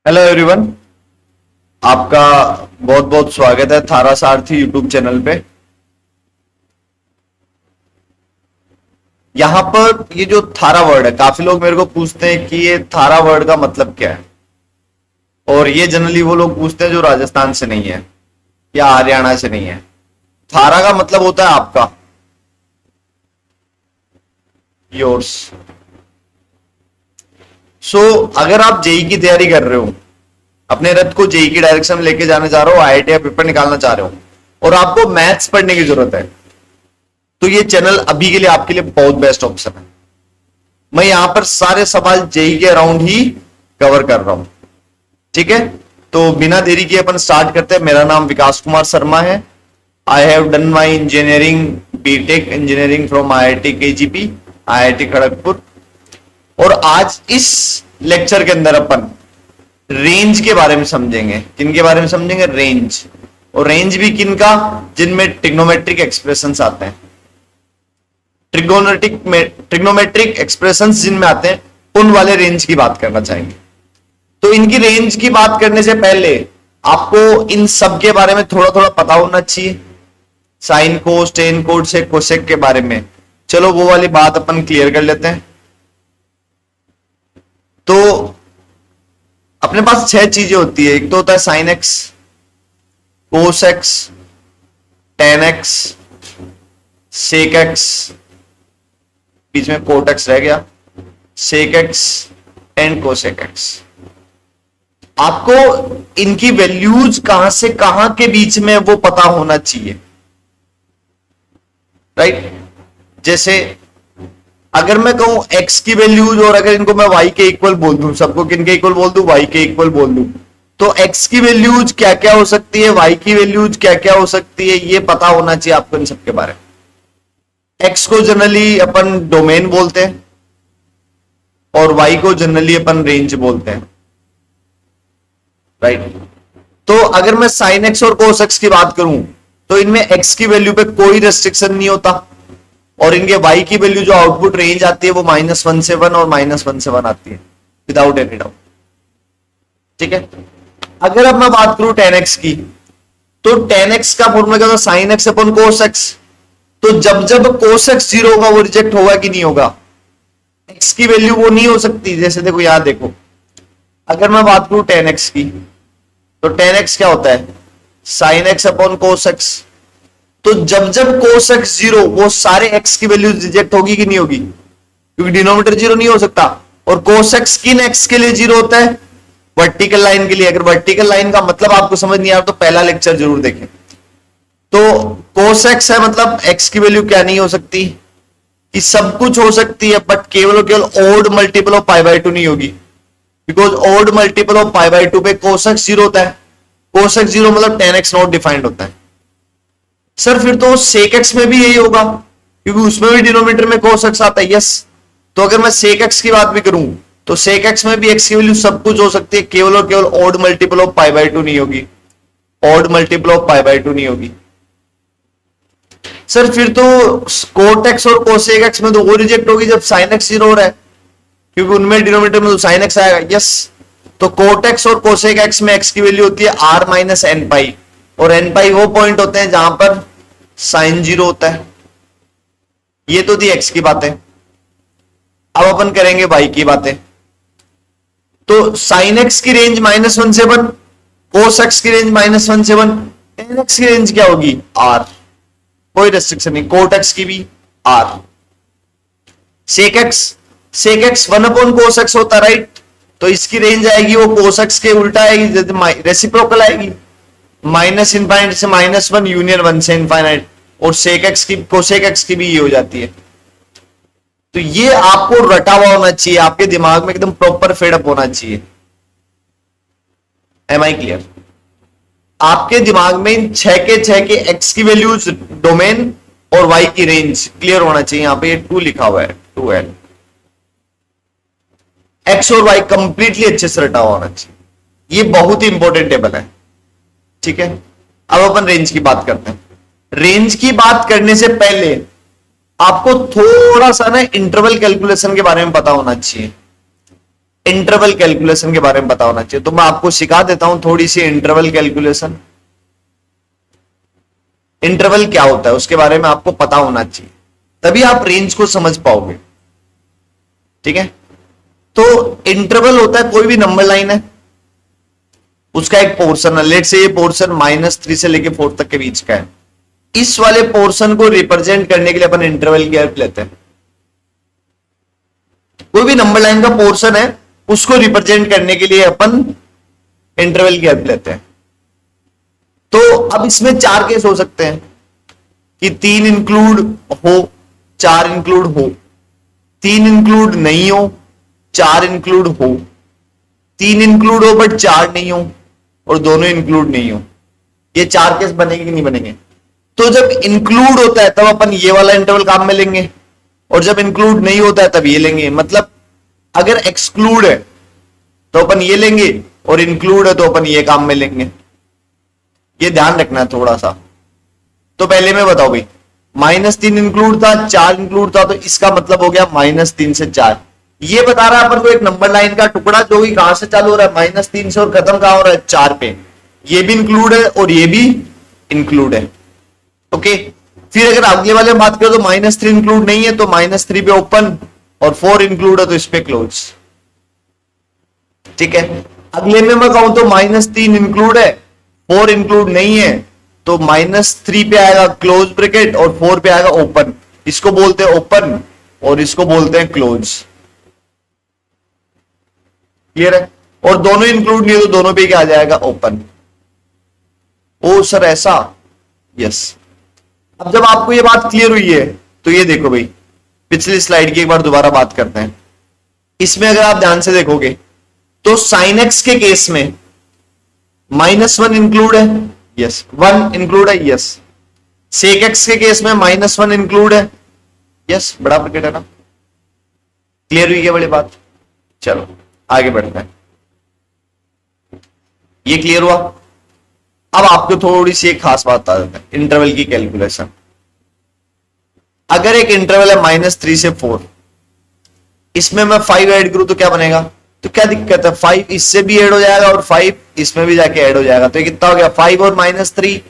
Hello everyone. आपका बहुत बहुत स्वागत है थारा सारथी यूट्यूब चैनल पे। यहाँ पर ये जो थारा वर्ड है, काफी लोग मेरे को पूछते हैं कि ये थारा वर्ड का मतलब क्या है। और ये जनरली वो लोग पूछते हैं जो राजस्थान से नहीं है या हरियाणा से नहीं है। थारा का मतलब होता है आपका, योर्स। सो अगर आप जेई की तैयारी कर रहे हो, अपने रथ को जेई की डायरेक्शन में लेके जाने जा रहे हो, आईआईटी या पेपर निकालना चाह रहे हो और आपको मैथ्स पढ़ने की जरूरत है, तो ये चैनल अभी के लिए आपके लिए बहुत बेस्ट ऑप्शन है। मैं यहां पर सारे सवाल जेई के अराउंड ही कवर कर रहा हूं। ठीक है, तो बिना देरी किए अपन स्टार्ट करते हैं। मेरा नाम विकास कुमार शर्मा है। I have done my engineering BTech engineering from IIT KGP, IIT Kharagpur. और आज इस लेक्चर के अंदर अपन रेंज के बारे में समझेंगे। किन के बारे में समझेंगे? रेंज। और रेंज भी किन का? जिनमें ट्रिग्नोमेट्रिक एक्सप्रेशंस आते हैं। ट्रिग्नोमेट्रिक एक्सप्रेशंस जिनमें आते हैं, उन वाले रेंज की बात करना चाहेंगे। तो इनकी रेंज की बात करने से पहले आपको इन सब के बारे में थोड़ा थोड़ा पता होना चाहिए। साइन कोस, टेन कोस से कोसेक के बारे में। चलो वो वाली बात अपन क्लियर कर लेते हैं। तो अपने पास 6 चीजें होती है। एक तो होता है sine x, cos x, tan x, sec x, बीच में कोट एक्स रह गया, sec x and cosec x. आपको इनकी वैल्यूज कहां से कहां के बीच में वो पता होना चाहिए, राइट? जैसे अगर मैं कहूं x की वैल्यूज, और अगर इनको मैं y के इक्वल बोल दूं, सबको किन के इक्वल बोल दूं? y के इक्वल बोल दूं, तो x की वैल्यूज क्या क्या हो सकती है, y की वैल्यूज क्या क्या हो सकती है, ये पता होना चाहिए आपको इन सबके बारे में। x को जनरली अपन डोमेन बोलते हैं और y को जनरली अपन रेंज बोलते हैं, राइट? तो अगर मैं साइन x और कोस x की बात करूं, तो इनमें x की वैल्यू पे कोई रेस्ट्रिक्शन नहीं होता, और इनके y की वैल्यू जो आउटपुट रेंज आती है वो -1 से 1 और -1 से 1 आती है, विदाउट एनी डाउट। ठीक है, अगर अब मैं बात करूं 10x की, तो 10x का फॉर्मूला क्या होता है? Sine x upon cos x. तो जब जब कोस एक्स 0 होगा, वो रिजेक्ट होगा कि नहीं होगा? x की वैल्यू वो नहीं हो सकती। जैसे देखो, याद देखो, अगर मैं बात करूं 10x की, तो 10x क्या होता है? Sine x upon cos x. तो जब जब कोस एक्स 0, वो सारे x की वैल्यू रिजेक्ट होगी कि नहीं होगी? क्योंकि डिनोमिनेटर 0 नहीं हो सकता। और कोस एक्स किन x के लिए 0 होता है? वर्टिकल लाइन के लिए। अगर वर्टिकल लाइन का मतलब आपको समझ नहीं आ रहा तो पहला लेक्चर जरूर देखें। तो कोस एक्स है, मतलब x की वैल्यू क्या नहीं हो सकती? कि सब कुछ हो सकती है, बट केवल और केवल ओड मल्टीपल ऑफ π/2 नहीं होगी। बिकॉज ओड मल्टीपल ऑफ π/2 पे कोस एक्स 0 होता है। कोस एक्स 0 मतलब 10x नॉट डिफाइंड होता है। सर फिर तो सेक एक्स में भी यही होगा, क्योंकि उसमें भी डिनोमिनेटर में कोस एक्स आता है। यस, तो अगर मैं सेक एक्स की बात भी करूं, तो सेक एक्स में भी एक्स की वैल्यू सब कुछ हो सकती है, केवल और केवल ओड मल्टीपल ऑफ π/2 नहीं होगी। ओड मल्टीपल ऑफ π/2 नहीं होगी। सर फिर तो कोट एक्स और कोसेक एक्स में तो वो रिजेक्ट होगी जब साइन एक्स 0 हो रहा है, क्योंकि उनमें डिनोमिनेटर में तो साइन एक्स आएगा। यस, तो कोट एक्स और कोसेक एक्स में एक्स की वैल्यू होती है r - n पाई, और n पाई वो पॉइंट होते हैं जहां पर साइन 0 होता है। ये तो थी x की बातें। अब अपन करेंगे y की बातें। तो साइन x की रेंज -1 से 1, कोस x की रेंज -1 से 1, tan x की रेंज क्या होगी? r। कोई रेस्ट्रिक्शन नहीं, कोट x की भी r। सेक x 1/cos x होता, राइट? तो इसकी रेंज आएगी वो cos x के उल्टा आएगी, रेसिप्रोकल आएगी। -∞ से -1, यूनियन 1 से इनफाइनाइट। और सेक एक्स की, कोसेक एक्स की भी ये हो जाती है। तो ये आपको रटा हुआ होना चाहिए, आपके दिमाग में एकदम प्रॉपर फेडअप होना चाहिए। Am I clear? आपके दिमाग में इन 6 के 6 के एक्स की वैल्यूज, डोमेन और वाई की रेंज क्लियर होना चाहिए। यहां पे ये 2 लिखा हुआ है, 2l। एक्स और वाई कंप्लीटली अच्छे से रटा हुआ होना चाहिए। ये बहुत ही इंपॉर्टेंट टेबल है। ठीक है, अब अपन रेंज की बात करते हैं। रेंज की बात करने से पहले आपको थोड़ा सा ना इंटरवल कैलकुलेशन के बारे में पता होना चाहिए। इंटरवल कैलकुलेशन के बारे में पता होना चाहिए। तो मैं आपको सिखा देता हूं थोड़ी सी इंटरवल कैलकुलेशन। इंटरवल क्या होता है उसके बारे में आपको पता होना चाहिए, तभी आप रेंज को समझ पाओगे। ठीक है, तो इंटरवल होता है कोई भी नंबर लाइन है, उसका एक पोर्शन है। लेट से ये पोर्शन -3 से लेके 4 तक के बीच का है। इस वाले पोर्शन को रिप्रेजेंट करने के लिए अपन इंटरवल की हेल्प लेते हैं। कोई भी नंबर लाइन का पोर्शन है, उसको रिप्रेजेंट करने के लिए अपन इंटरवल की हेल्प लेते हैं। तो अब इसमें 4 केस हो सकते हैं कि 3 इंक्लूड हो, 4 इंक्लूड हो, 3 इंक्लूड नहीं हो, 4 इंक्लूड हो, 3 इंक्लूड हो बट 4 नहीं हो, और दोनों इंक्लूड नहीं हो। ये 4 केस बनेंगे कि नहीं बनेंगे? तो जब इंक्लूड होता है तब अपन ये वाला इंटरवल काम में लेंगे, और जब इंक्लूड नहीं होता है तब ये लेंगे। मतलब अगर एक्सक्लूड है तो अपन ये लेंगे, और इंक्लूड है तो अपन ये काम में लेंगे। ये ध्यान रखना है थोड़ा सा। तो पहले में बताओ भाई, -3 इंक्लूड था, 4 इंक्लूड था, तो इसका मतलब हो गया -3 से 4। ये बता रहा है अपन को एक नंबर लाइन का टुकड़ा जो कि कहां से चालू हो रहा है, -3 से, और खत्म कहां हो रहा है, 4 पे। ये भी इंक्लूड है और ये भी इंक्लूड है। ओके, फिर अगर अगले वाले में बात करें तो -3 इंक्लूड नहीं है तो -3 पे ओपन, और 4 इंक्लूड है तो इस पे क्लोज। ठीक है, अगले में मैं कहूं तो -3 इंक्लूड है, 4 इंक्लूड नहीं है, तो -3 पे आएगा क्लोज ब्रैकेट और 4 पे आएगा ओपन। इसको बोलते हैं ओपन और इसको बोलते हैं क्लोज। क्लियर है? और दोनों इंक्लूड नहीं है तो दोनों पे क्या आ जाएगा, ओपन। ओ सर ऐसा, यस। अब जब आपको ये बात क्लियर हुई है तो ये देखो भाई, पिछली स्लाइड की एक बार दोबारा बात करते हैं। इसमें अगर आप ध्यान से देखोगे तो साइन एक्स के केस में -1 इंक्लूड है, यस, 1 इंक्लूड है, यस। सेक एक्स के केस में -1 इंक्लूड है, यस, बड़ा ब्रैकेट है ना। क्लियर हुई क्या बड़ी बात? चलो आगे बढ़ते हैं। ये क्लियर हुआ? अब आपको थोड़ी सी एक खास बात बता देते हैं, इंटरवल की कैलकुलेशन। अगर एक इंटरवल है -3 से 4, इसमें मैं 5 ऐड करूं तो क्या बनेगा? तो क्या दिक्कत है, 5 इससे भी ऐड हो जाएगा और 5 इसमें भी जाके ऐड हो जाएगा। तो ये कितना हो गया, 5 और -3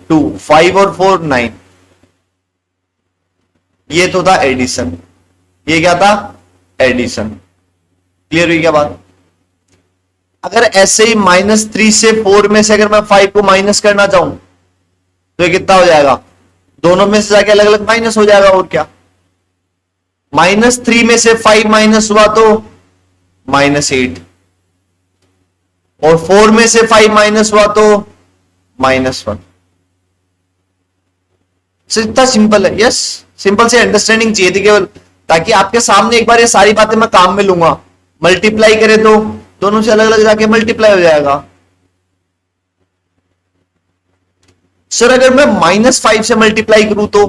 2, 5 और 4 9। ये तो था एडिशन, ये क्या था, एडिशन। क्लियर हुई क्या बात? अगर ऐसे ही -3 से 4 में से अगर मैं 5 को माइनस करना चाहूं तो ये कितना हो जाएगा, दोनों में से जाके अलग अलग माइनस हो जाएगा। और क्या, -3 में से 5 माइनस हुआ तो -8, और 4 में से 5 माइनस हुआ तो -1। इतना सिंपल है। यस, सिंपल से अंडरस्टैंडिंग चाहिए थी केवल, ताकि आपके सामने एक बार ये सारी बातें मैं काम में लूंगा। मल्टीप्लाई करें तो दोनों से अलग अलग जाके मल्टीप्लाई हो जाएगा। सर अगर मैं -5 से मल्टीप्लाई करूं तो,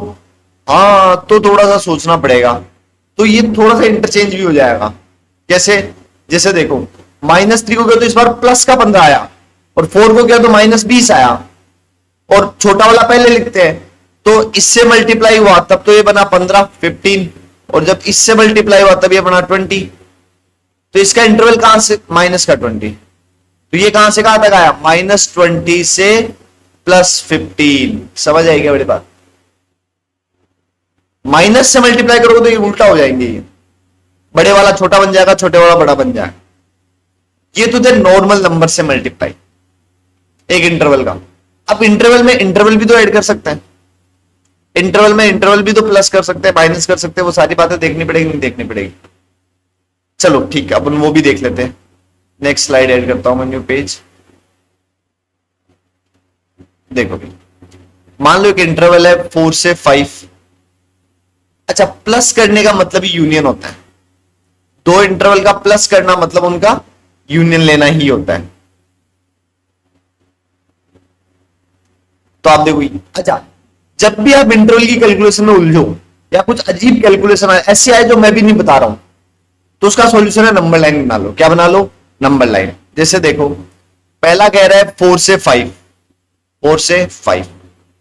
हाँ तो थोड़ा सा सोचना पड़ेगा। तो ये थोड़ा सा इंटरचेंज भी हो जाएगा। कैसे? जैसे देखो, -3 को किया तो इस बार प्लस का 15 आया, और 4 को किया तो -20 आया, और छोटा वाला पहले लिखते हैं। तो इससे मल्टीप्लाई हुआ तब तो ये बना 15 15, और जब इससे मल्टीप्लाई हुआ तब ये बना 20। तो इसका इंटरवल कहां से, माइनस का 20। तो ये कहां से कहां तक आया, -20 से +15। समझ आएगी बड़ी बात? माइनस से मल्टीप्लाई करोगे तो ये उल्टा हो जाएंगे, ये बड़े वाला छोटा बन जाएगा, छोटे वाला बड़ा बन जाएगा। ये तो थे नॉर्मल नंबर से मल्टीप्लाई एक इंटरवल का। अब इंटरवल में इंटरवल भी तो ऐड कर सकते हैं, इंटरवल में इंटरवल भी तो प्लस कर सकते हैं, माइनस कर सकते हैं। वो सारी बातें देखनी पड़ेगी, नहीं देखनी पड़ेगी? चलो ठीक है, अपन वो भी देख लेते हैं। नेक्स्ट स्लाइड ऐड करता हूं मैं, न्यू पेज। देखो भाई, मान लो एक इंटरवल है 4 से 5। अच्छा, प्लस करने का मतलब यूनियन होता है। दो इंटरवल का प्लस करना मतलब उनका यूनियन लेना ही होता है। तो आप देखो, अच्छा जब भी आप इंटरवल की कैलकुलेशन में उलझो या कुछ अजीब कैलकुलेशन ऐसे आए जो मैं भी नहीं बता रहा हूं, तो उसका सॉल्यूशन है नंबर लाइन बना लो। क्या बना लो? Number line. जैसे देखो, पहला कह रहा है 4 से 5, 4 से 5,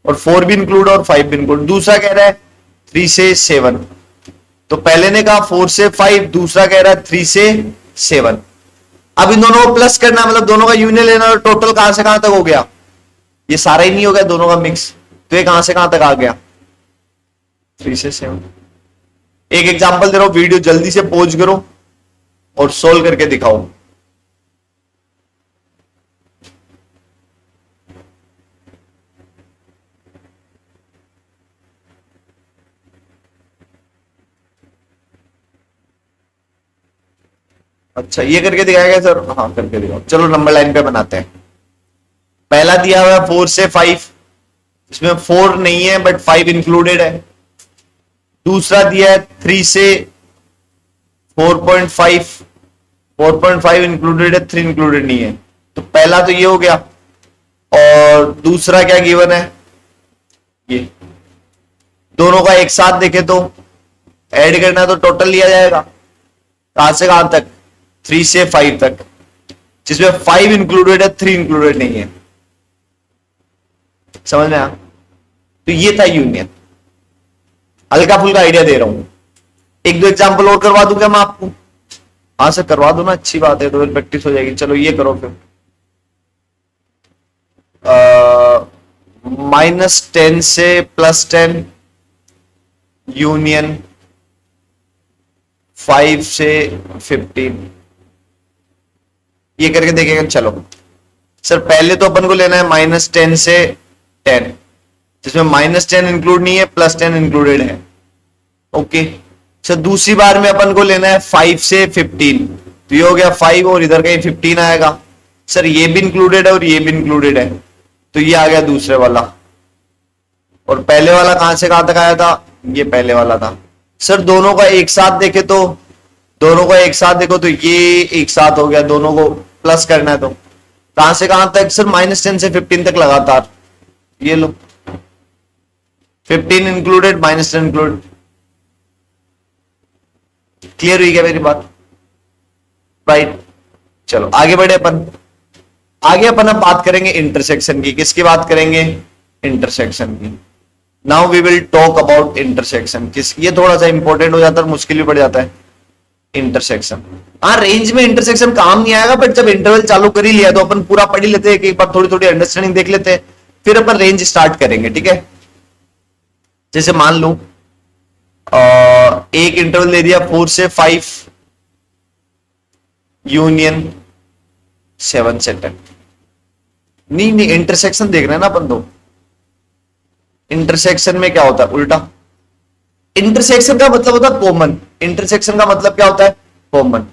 और 4 भी इंक्लूड और 5 भी इंक्लूड। दूसरा कह रहा है 3 से 7। तो पहले ने कहा 4 से 5, दूसरा कह रहा है 3 से 7। अब इन दोनों को प्लस करना है, मतलब दोनों का यूनियन लेना, और टोटल कहां से कहां तक हो गया, ये सारा ही नहीं हो गया दोनों का मिक्स, तो ये कहां से कहां तक आ गया 3 से 7। एक एग्जांपल दे रहा हूं, वीडियो जल्दी से पॉज करो और सोल्व करके दिखाओ। अच्छा ये करके दिखाएगा सर, हाँ करके दिखाओ। चलो नंबर लाइन पे बनाते हैं। पहला दिया हुआ है 4 से 5, इसमें 4 नहीं है बट 5 इंक्लूडेड है। दूसरा दिया है 3 से 4.5, 4.5 इंक्लूडेड है, 3 इंक्लूडेड नहीं है। तो पहला तो ये हो गया, और दूसरा क्या गिवन है, ये दोनों का एक साथ देखे तो ऐड करना है तो टोटल लिया जाएगा कहां से कहां तक, 3 से 5 तक, जिसमें 5 इंक्लूडेड है, 3 इंक्लूडेड नहीं है। समझ में आया? तो ये था यूनियन। हल्का फुल्का आइडिया दे रहा हूं, एक दो एग्जांपल और करवा दूंगा मैं आपको। हाँ सर करवा दो ना, अच्छी बात है, तो फिर प्रैक्टिस हो जाएगी। चलो ये करो फिर, -10 से +10 यूनियन 5 से 15, ये करके देखेंगे। चलो सर पहले तो अपन को लेना है -10 से 10, जिसमें -10 इंक्लूड नहीं है, +10 इंक्लूडेड है। ओके सर दूसरी बार में अपन को लेना है 5 से 15, तो ये हो गया 5 और इधर कहीं 15 आएगा। सर ये भी इंक्लूडेड है और ये भी इंक्लूडेड है, तो ये आ गया दूसरे वाला। और पहले वाला कहां से कहां तक आया था, ये पहले वाला था। सर दोनों का एक साथ देखे तो, दोनों को एक साथ देखो तो ये एक साथ हो गया, दोनों को प्लस करना है तो कहां से कहां तक, सर -10 से 15 तक लगातार। ये लो 15 इंक्लूडेड, -10 इंक्लूडेड। क्लियर हुई क्या मेरी बात? राइट चलो आगे बढ़े अपन। आगे अपन अब बात करेंगे इंटरसेक्शन की। किसकी बात करेंगे? इंटरसेक्शन की। Now we will talk about intersection. किस, ये थोड़ा सा इंपॉर्टेंट हो जाता है, मुश्किल भी पड़ जाता है इंटरसेक्शन। हाँ रेंज में इंटरसेक्शन काम नहीं आएगा, बट जब इंटरवल चालू कर ही लिया तो अपन पूरा पढ़ ही लेते हैं, एक बार थोड़ी थोड़ी अंडरस्टैंडिंग देख लेते हैं, फिर अपन रेंज स्टार्ट करेंगे। ठीक है, जैसे मान लो एक इंटरवल दे दिया 4 से 5 यूनियन 7 से 10। नहीं इंटरसेक्शन देख रहे हैं ना अपन तो। इंटरसेक्शन में क्या होता है, उल्टा। इंटरसेक्शन का मतलब होता है कॉमन। इंटरसेक्शन का मतलब क्या होता है, कॉमन।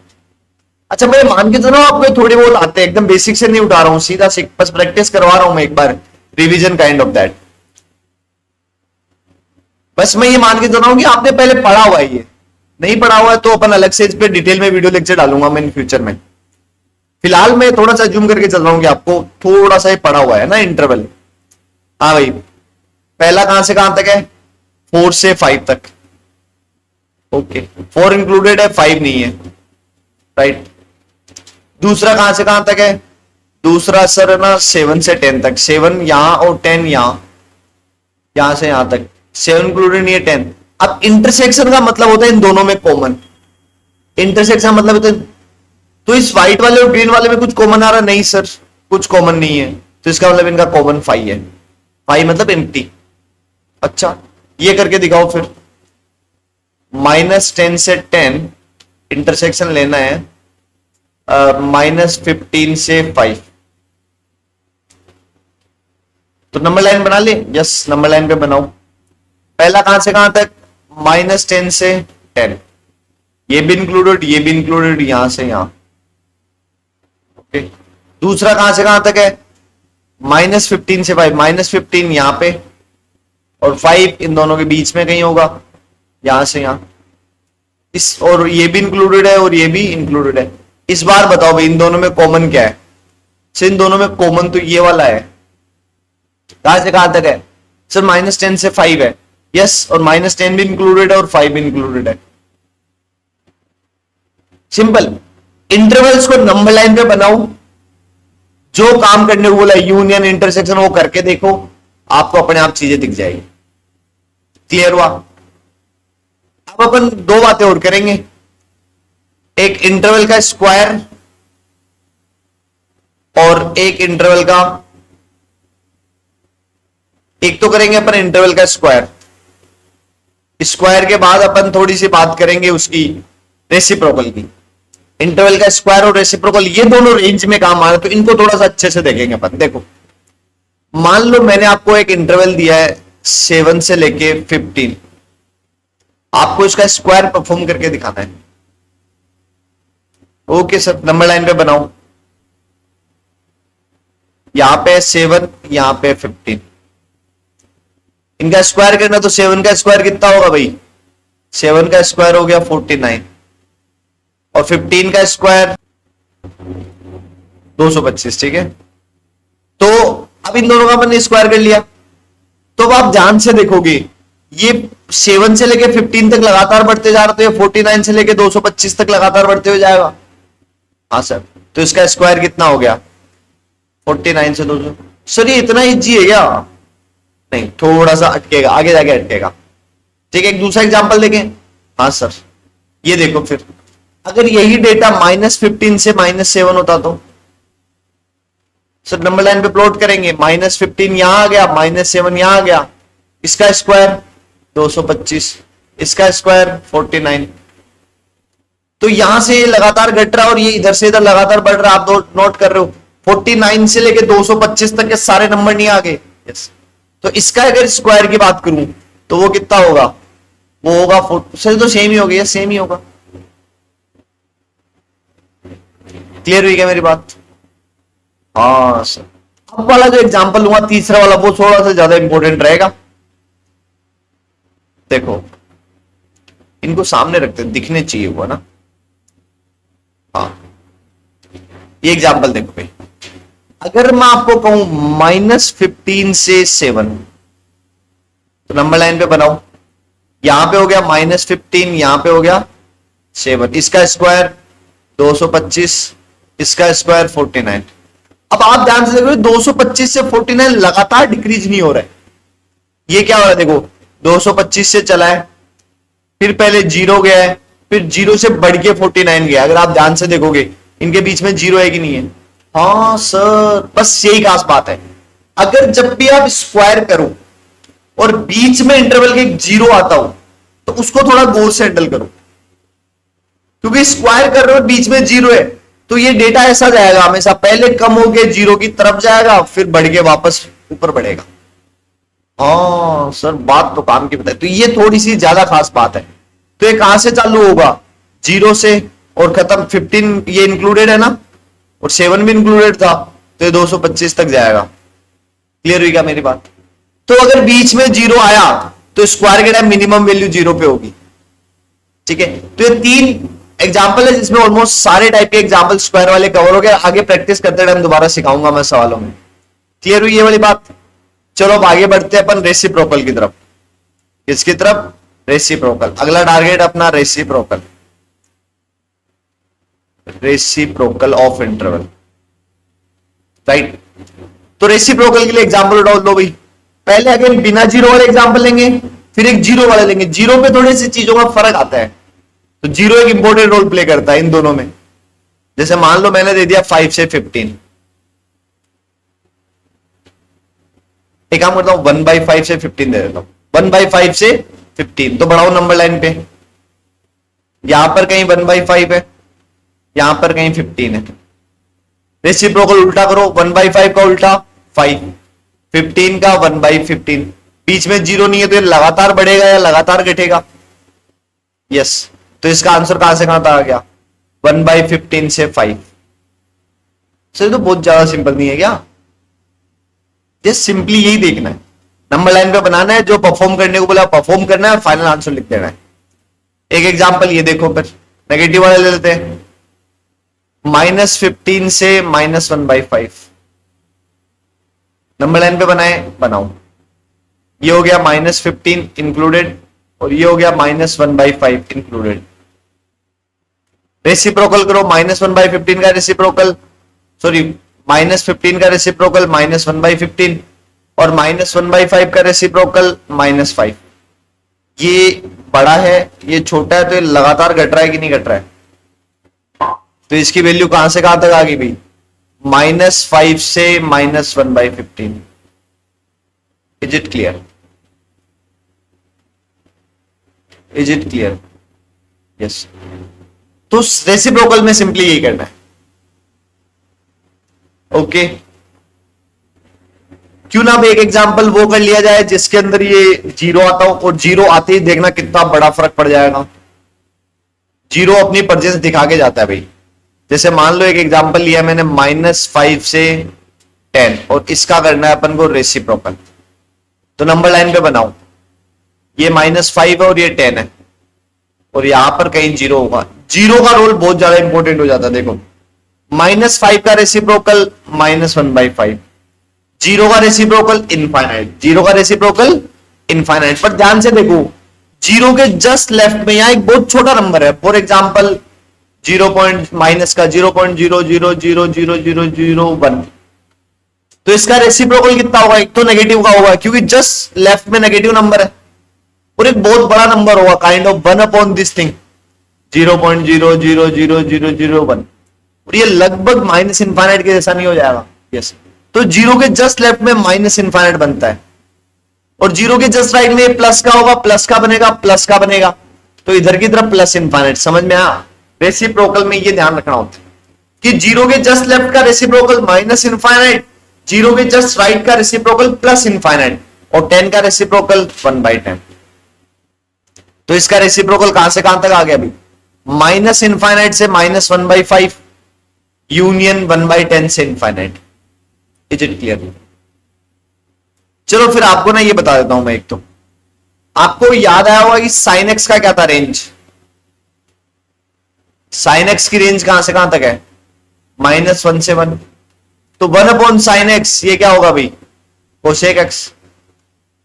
अच्छा मैं मान के चलो आपको थोड़े बहुत आते हैं, एकदम बेसिक से नहीं उठा रहा हूं, सीधा बस प्रैक्टिस करवा रहा हूं मैं एक बार, रिवीजन काइंड ऑफ दैट। बस मैं ये मान के चल रहा हूं कि आपने पहले पढ़ा हुआ है, ये नहीं पढ़ा हुआ है तो अपन अलग से इस पे डिटेल में वीडियो लेक्चर डालूंगा मैं इन फ्यूचर में। फिलहाल मैं थोड़ा सा जूम करके चल रहा हूं कि आपको थोड़ा सा ही पढ़ा हुआ है ना इंटरवल। हाँ भाई पहला कहां से कहां तक है, 4 से 5 तक। ओके 4 इंक्लूडेड है, 5 नहीं है, राइट। दूसरा कहां से कहां तक है, दूसरा सर है ना 7 से 10 तक। 7 यहां और 10 यहां, यहां से यहां तक 7 इंक्लूडेड नहीं है, 10। अब इंटरसेक्शन का मतलब होता है इन दोनों में कॉमन। इंटरसेक्शन मतलब होता है, तो इस व्हाइट वाले और ग्रीन वाले में कुछ कॉमन आ रहा नहीं सर, कुछ कॉमन नहीं है, तो इसका मतलब इनका कॉमन 5 है। 5 मतलब एम्प्टी। अच्छा ये करके दिखाओ फिर। -10 से 10 इंटरसेक्शन लेना है, -15 से 5। तो नंबर लाइन बना ले, यस नंबर लाइन पे बनाओ। पहला कहां से कहां तक, -10 से 10, ये भी इंक्लूडेड, ये भी इंक्लूडेड, यहां से यहां। ओके दूसरा कहां से कहां तक है, -15 से 5। -15 यहां पे और 5 इन दोनों के बीच में कहीं होगा, यहां से यहां। इस और ये भी इंक्लूडेड है और ये भी इंक्लूडेड है। इस बार बताओ भाई इन दोनों में कॉमन क्या है, इन दोनों में कॉमन तो ये वाला है। कहां से कहां तक है सर, -10 से 5 है, यस, और -10 भी इंक्लूडेड है और 5 भी इंक्लूडेड है। सिंपल। इंटरवल्स को नंबर लाइन पे बनाओ, जो काम करने को बोला यूनियन इंटरसेक्शन वो करके देखो, आपको अपने आप चीजें दिख जाएगी। क्लियर हुआ? अब अपन दो बातें और करेंगे, एक इंटरवल का स्क्वायर और एक इंटरवल का, एक तो करेंगे अपन इंटरवल का स्क्वायर, स्क्वायर के बाद अपन थोड़ी सी बात करेंगे उसकी रेसिप्रोकल की। इंटरवल का स्क्वायर और रेसिप्रोकल ये दोनों रेंज में काम आ रहे, तो इनको थोड़ा सा अच्छे से देखेंगे अपन। देखो मान लो मैंने आपको एक इंटरवल दिया है 7 से लेके 15, आपको इसका स्क्वायर परफॉर्म करके दिखाना है। ओके सर, नंबर लाइन पे बनाओ, यहां पे 7, यहां पे 15, इनका स्क्वायर करना, तो 7 का स्क्वायर कितना होगा भाई, 7 का स्क्वायर हो गया 49 और 15 का स्क्वायर 225, ठीक है। तो अब इन दोनों का मैंने स्क्वायर कर लिया, तो अब आप ध्यान से देखोगे ये 7 से लेके 15 तक लगातार बढ़ते जा रहे, तो ये 49 से लेके 225 तक लगातार बढ़ते हुए जाएगा। हाँ सर, तो इसका स्क्वायर कितना हो गया 49 से 200। सर ये इतना इजी है क्या? नहीं, थोड़ा सा अटकेगा, आगे जाके अटकेगा। ठीक है, एक दूसरा एग्जांपल देखें। हाँ सर, ये देखो फिर अगर यही डेटा -15 से -7 होता तो सर नंबर लाइन पे प्लॉट करेंगे, -15 यहां आ गया, -7 यहां आ गया, इसका स्क्वायर 225, इसका स्क्वायर 49। तो यहां से लगातार घट रहा और ये इधर से इधर लगातार बढ़ रहा, आप नोट कर रहे हो। 49 से लेके 225 तक के सारे नंबर नहीं आ गए। यस, तो इसका अगर स्क्वायर की बात करूं तो वो कितना होगा, वो होगा सर तो सेम ही हो गया, सेम ही होगा। क्लियर हुई क्या मेरी बात? हाँ सर, अब वाला जो एग्जांपल लूंगा तीसरा वाला, वो थोड़ा सा ज्यादा इंपॉर्टेंट रहेगा। देखो इनको सामने रखते दिखने चाहिए हुआ ना। हाँ, ये एग्जांपल देखो भाई, अगर मैं आपको कहूं -15 से 7, तो नंबर लाइन पे बनाओ, यहां पे हो गया -15, यहां पे हो गया 7, इसका स्क्वायर 225, इसका स्क्वायर 49। अब आप ध्यान से देखो 225 से 49 लगातार डिक्रीज नहीं हो रहा है। ये क्या हो रहा है, देखो 225 से चला है, फिर पहले 0 गया है, फिर 0 से बढ़ के 49 गया। अगर आप ध्यान से देखोगे इनके बीच में 0 है कि नहीं है? हाँ सर, बस यही खास बात है। अगर जब भी आप स्क्वायर करो और बीच में इंटरवल के 0 आता हो तो उसको थोड़ा गौर से हैंडल करो, क्योंकि स्क्वायर कर रहे हो बीच में 0 है, तो ये डेटा ऐसा जाएगा हमेशा, पहले कम होके 0 की तरफ जाएगा, फिर बढ़ के वापस ऊपर बढ़ेगा। हाँ सर, बात तो काम की बताई, तो ये थोड़ी सी ज्यादा खास बात है। तो ये कहां से चालू होगा, 0 से, और खत्म 15 ये इंक्लूडेड है ना, और 7 भी इंक्लूडेड था, तो ये 225 तक जाएगा। क्लियर हुई क्या मेरी बात? तो अगर बीच में 0 आया तो स्क्वायर के टाइम मिनिमम वैल्यू 0 पे होगी। ठीक है, तो ये 3 एग्जाम्पल है जिसमें ऑलमोस्ट सारे टाइप के एग्जाम्पल स्क्वायर वाले कवर हो गए। आगे प्रैक्टिस करते टाइम दोबारा सिखाऊंगा मैं सवालों में। क्लियर हुई ये वाली बात? चलो अब आगे बढ़ते हैं अपन रेसिप्रोकल की तरफ। किसकी तरफ? रेसिप्रोकल। अगला टारगेट अपना reciprocal, reciprocal of interval, right. तो रेसिप्रोकल के लिए एग्जांपल उठाओ लो भाई। पहले अगर बिना 0 वाले एग्जांपल लेंगे, फिर एक 0 वाले लेंगे। 0 पे थोड़ी सी चीजों का फर्क आता है, तो 0 एक इंपॉर्टेंट रोल प्ले करता है इन दोनों में। जैसे मान लो मैंने दे दिया 5 से 15, एक काम करता हूं 1/5 से 15 दे देता हूं, 1/5 से 15। तो बढ़ाओ नंबर लाइन पे, यहां पर कहीं 1/5 है, यहां पर कहीं 15 है। रेसिप्रोकल उल्टा करो, 1/5 का उल्टा 5, 15 का 1/15। बीच में 0 नहीं है तो ये लगातार बढ़ेगा या लगातार घटेगा? यस, तो इसका आंसर कहां से कहां तक आ गया, 1/15 से 5। सर तो बहुत ज्यादा सिंपल नहीं है क्या? ये सिंपली यही देखना है, नंबर लाइन पे बनाना है, जो परफॉर्म करने को बोला परफॉर्म करना है और फाइनल आंसर लिख देना है। एक एग्जांपल ये देखो, फिर नेगेटिव वाले ले लेते हैं, -15 से -1/5। नंबर लाइन पे बनाए, बनाओ। ये हो गया -15 इंक्लूडेड, और ये हो गया -1/5 इंक्लूडेड। रेसिप्रोकल करो, -1/15 का रेसिप्रोकल, सॉरी -15 का रेसिप्रोकल -1/15, और -1/5 का रेसिप्रोकल -5। ये बड़ा है, ये छोटा है, तो ये लगातार घट रहा है कि नहीं घट रहा है? तो इसकी वैल्यू कहां से कहां तक आ गई भाई, -5 से -1/15। Is it clear? Is it clear? Yes. तो रेसिप्रोकल में सिंपली यही करना है। ओके क्यों ना अब एक एग्जांपल वो कर लिया जाए जिसके अंदर ये 0 आता हो, और 0 आते ही देखना कितना बड़ा फर्क पड़ जाएगा। 0 अपनी प्रेजेंस दिखा के जाता है भाई। जैसे मान लो एक एग्जांपल लिया मैंने -5 से 10, और इसका करना है अपन को रेसिप्रोकल। तो नंबर लाइन पे बनाओ, ये -5 है और ये 10 है, और यहां पर कहीं 0 होगा। 0 का रोल बहुत ज्यादा इंपॉर्टेंट हो जाता है। देखो -5 का रेसिप्रोकल -1/5, 0 का रेसिप्रोकल इनफाइनाइट, 0 का रेसिप्रोकल इनफाइनाइट। पर ध्यान से देखो 0 के जस्ट लेफ्ट में यहां एक बहुत छोटा नंबर है, फॉर एग्जाम्पल 0.-0.0000001, तो इसका रेसिप्रोकल कितना होगा? एक तो नेगेटिव का होगा क्योंकि जस्ट लेफ्ट में नेगेटिव नंबर है, और एक बहुत बड़ा नंबर होगा kind of 1 upon this thing 0.0000001, और ये लगभग माइनस इनफाइनाइट के जैसा नहीं हो जाएगा? यस। तो 0 के जस्ट लेफ्ट में माइनस इनफाइनाइट बनता है, और 0 के जस्ट राइट में प्लस का होगा, प्लस का बनेगा, प्लस का बनेगा, तो इधर की तरफ प्लस इनफाइनाइट। समझ में आया? रेसिप्रोकल में ये ध्यान रखना होता है कि 0 के जस्ट लेफ्ट का रेसिप्रोकल माइनस इनफाइनाइट, 0 के जस्ट राइट का रेसिप्रोकल प्लस इनफाइनाइट, और 10 का रेसिप्रोकल 1/10। तो इसका रेसिप्रोकल कहां से कहां तक आ गया अभी? माइनस इनफाइनाइट से -1/5 यूनियन 1/10 से इनफाइनाइट। Is it clear? चलो फिर आपको ना ये बता देता हूं मैं। एक तो आपको याद आया होगा कि साइन एक्स का क्या था रेंज? साइन एक्स की रेंज कहां से कहां तक है? -1 से 1। तो 1 अपॉन साइन एक्स ये क्या होगा भाई? Cosec x.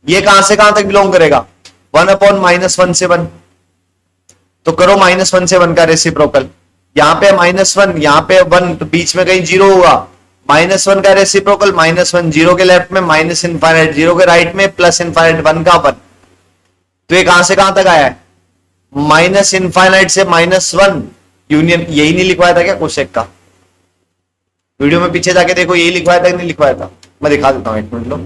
ये कहां से कहां तक बिलोंग करेगा? 1 अपॉन -1 से 1। तो करो -1 से 1 का रेसिप्रोकल। यहां पे -1, यहां पे 1, तो बीच में कहीं 0 होगा। -1 का रेसिप्रोकल -1, 0 के लेफ्ट में माइनस इनफाइनाइट, 0 के राइट में प्लस इनफाइनाइट, 1 का 1। तो ये कहां से कहां तक आया है? माइनस इनफाइनाइट से -1 यूनियन। यही नहीं लिखवाया था क्या कोसेक का? वीडियो में पीछे जाके देखो, यही लिखवाया था कि नहीं लिखवाया था? मैं दिखा देता हूं, एक मिनट लो।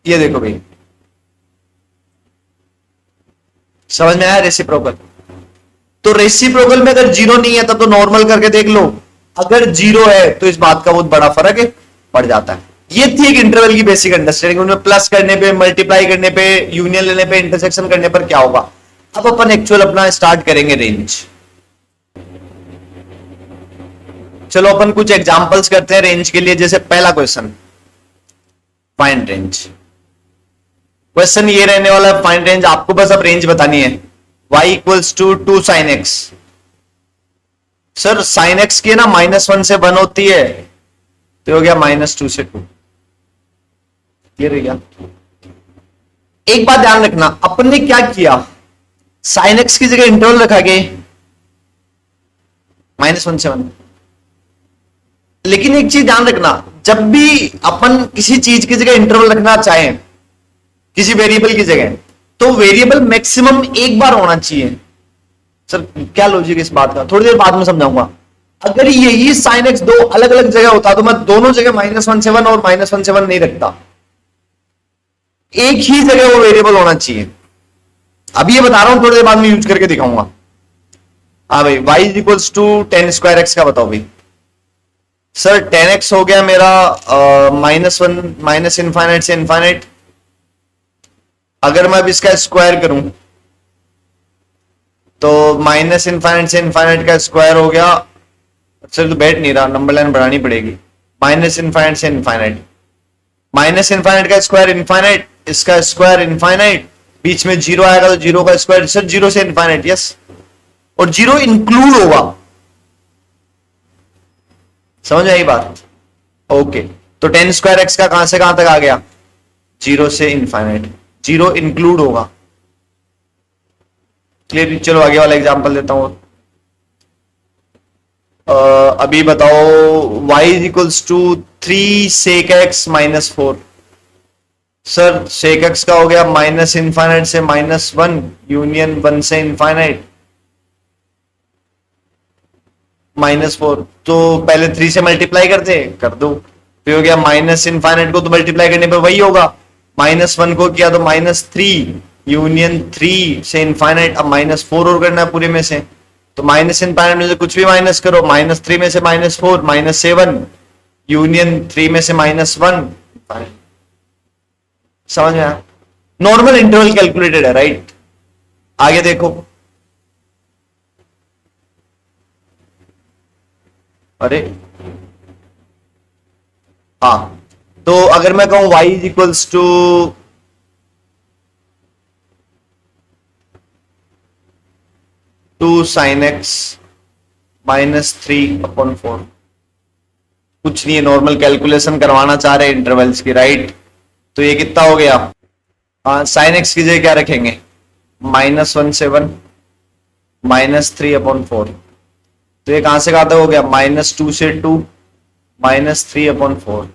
ये देखो भाई, समझ में आया रेसिप्रोकल? तो रेसिप्रोकल में अगर 0 नहीं है तब तो नॉर्मल करके देख लो, अगर 0 है तो इस बात का बहुत बड़ा फर्क है पड़ जाता है। ये थी एक इंटरवल की बेसिक अंडरस्टैंडिंग। उनमें प्लस करने पे, मल्टीप्लाई करने पे, यूनियन लेने पे, इंटरसेक्शन करने पर क्या होगा। अब अपन एक्चुअल अपना स्टार्ट करेंगे रेंज। चलो अपन कुछ एग्जांपल्स करते हैं रेंज के लिए। जैसे पहला क्वेश्चन, फाइंड रेंज। क्वेश्चन ये रहने वाला है, फाइंड रेंज। आपको बस अब रेंज बतानी है। y equals to 2 sin x। Sir sin x की ना -1 से 1 होती है, तो हो गया -2 से 2। ये रह गया। एक बात ध्यान रखना, अपन ने क्या किया, sin x की जगह इंटरवल रखा गया -1 से 1। लेकिन एक चीज ध्यान रखना, जब भी अपन किसी चीज की जगह इंटरवल रखना चाहें, किसी वेरिएबल की जगह, तो वेरिएबल मैक्सिमम एक बार होना चाहिए। सर क्या लॉजिक इस बात का, थोड़ी देर बाद में समझाऊंगा। अगर यही sin x 2 अलग अलग जगह होता तो मैं दोनों जगह -1 से 1 और -1 से 1 नहीं रखता, एक ही जगह वो वेरिएबल होना चाहिए। अभी ये बता रहा हूं, थोड़ी देर बाद में यूज करके दिखाऊंगा। हाँ भाई, y इक्वल्स टू 10² x का बताओ भाई। सर 10x हो गया मेरा -1 माइनस इनफाइनाइट से इनफाइनाइट। अगर मैं अब इसका स्क्वायर करूं तो माइनस इनफाइनाइट से इनफाइनाइट का स्क्वायर हो गया। सर तो बैठ नहीं रहा, नंबर लाइन बढ़ानी पड़ेगी। माइनस इनफाइनाइट से इनफाइनाइट, माइनस इनफाइनाइट का स्क्वायर इनफाइनाइट, इसका स्क्वायर इनफाइनाइट, बीच में 0 आएगा तो 0 का स्क्वायर। सर 0 से इनफाइनाइट, यस, और 0 इंक्लूड होगा। समझ आई बात? ओके, तो 10² x का कहां से कहां तक आ गया? 0 से इनफाइनाइट, 0 इंक्लूड होगा। क्लियर? चलो आगे वाला एग्जांपल देता हूं। अभी बताओ, y equals to 3 sec x -4। Sir sec x का हो गया माइनस इनफाइनाइट से -1 यूनियन 1 से इनफाइनाइट। -4, तो पहले 3 से मल्टीप्लाई कर दो, तो हो गया माइनस इनफाइनाइट को तो मल्टीप्लाई करने पे वही होगा, -1 को किया तो -3 यूनियन 3 से इनफाइनाइट, अब -4 और करना है पूरे में से, तो माइनस इनफाइनाइट में से कुछ भी माइनस करो, -3 में से -4 -7 यूनियन 3 में से -1, समझ में आया? नॉर्मल इंटरवल कैलकुलेटेड है, राइट? आगे देखो, अरे हाँ, तो अगर मैं कहूं y is equals to 2 sin x -3/4, कुछ नहीं है, नॉर्मल कैलकुलेशन करवाना चाह रहे हैं इंटरवल्स की, राइट? तो ये कितना हो गया? sin x की जगह क्या रखेंगे? -1/7 -3/4, तो ये कहां से कहां तक हो गया? -2 से 2 -3/4,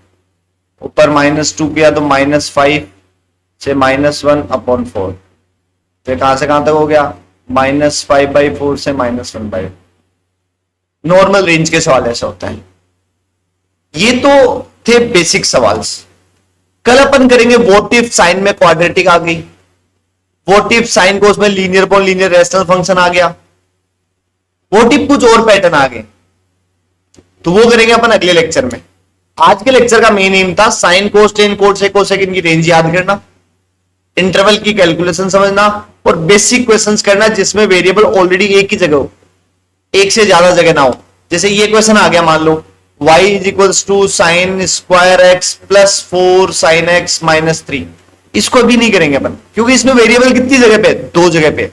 ऊपर -2 किया तो -5 से -1/4, तो ये कहां से कहां तक हो गया? -5/4 से -1/4। नॉर्मल रेंज के सवाल ऐसा होता है। ये तो थे बेसिक सवाल। कल अपन करेंगे व्हाट इफ साइन में क्वाड्रेटिक आ गई, व्हाट इफ साइन को उसमें linear upon linear rational function आ गया, व्हाट इफ कुछ और पैटर्न आ गए, तो वो करेंगे अपन अगले लेक्चर में। आज के लेक्चर का मेन एम था sine cos ten cosec cosec इनकी रेंज याद करना, इंटरवल की कैलकुलेशन समझना और बेसिक क्वेश्चंस करना जिसमें वेरिएबल ऑलरेडी एक ही जगह हो, एक से ज्यादा जगह ना हो। जैसे ये क्वेश्चन आ गया, मान लो y is equals to sine square x plus 4 sine x -3, इसको अभी नहीं करेंगे अपन, क्योंकि इसमें वेरिएबल कितनी जगह पे? 2 जगह पे,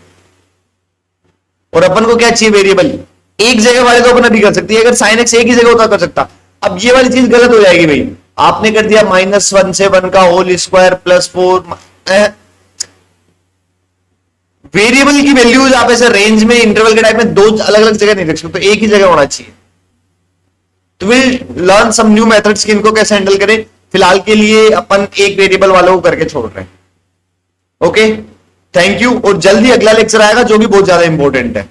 और अपन को क्या चाहिए? वेरिएबल एक जगह वाले तो अपन अभी कर सकती है, अगर साइन एक्स एक ही जगह होता कर सकता। अब ये वाली चीज गलत हो जाएगी भाई, आपने कर दिया -1 से 1 का होल स्क्वायर प्लस 4, वेरिएबल की वैल्यूज आप ऐसे रेंज में इंटरवल के टाइप में 2 अलग अलग जगह नहीं रख सकते, तो एक ही जगह होना चाहिए। तो will learn some new methods कि इनको कैसे हैंडल करें। फिलहाल के लिए अपन एक वेरिएबल वालों को करके छोड़ रहे हैं। ओके, थैंक यू, और जल्दी अगला लेक्चर आएगा जो कि बहुत ज्यादा इंपॉर्टेंट है।